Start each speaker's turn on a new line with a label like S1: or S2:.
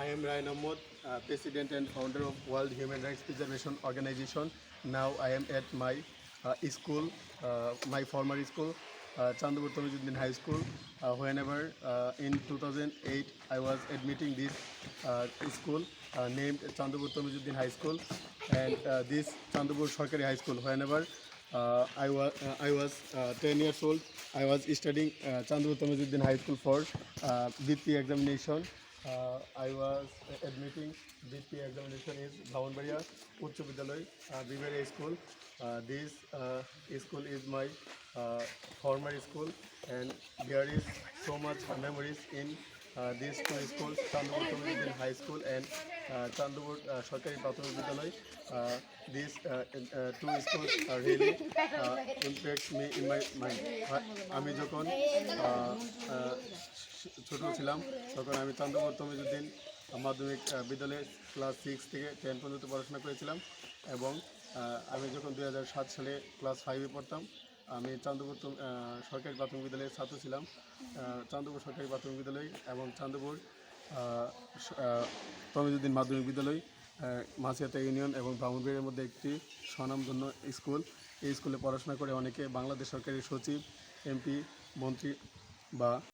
S1: I am Ryan Ahmad, President and founder of World Human Rights Preservation Organization. Now I am at my school, my former school, Chandapur Tamizuddin High School. Whenever in 2008 I was admitting this school named Chandapur Tamizuddin High School, and this Chandapur Sarkari High School. Whenever I was 10 years old, I was studying Chandapur Tamizuddin High School for DP examination. I was admitting DP examination is Bhawanbaria Uচ্চ Bidyalay, Bibaria School. This school is my former school, and there is so much memories in these two schools, Chandapur Tamizuddin High School and Chandapur Sarkari Prathamik Bidyalay. These two schools really impacts me in my mind. আমি যখন ছোট ছিলাম তখন আমি চন্দ্রপুর তমিজুদ্দিন মাধ্যমিক বিদ্যালয়ে class 6 থেকে 10 পর্যন্ত পড়াশোনা করেছিলাম, এবং আমি যখন 2007 সালে ক্লাস 5-এ পড়তাম আমি চান্দপুর সরকারি প্রাথমিক বিদ্যালয়ের ছাত্র ছিলাম। চান্দপুর সরকারি প্রাথমিক বিদ্যালয় এবং চান্দপুর তমিজুদ্দিন মাধ্যমিক বিদ্যালয় মাছিয়াতা ইউনিয়ন এবং ব্রাহ্মণবাড়িয়ার মধ্যে একটি স্বনামধন্য স্কুল। এই স্কুলে পড়াশোনা করে অনেকে বাংলাদেশ সরকারের সচিব, এমপি, মন্ত্রী বা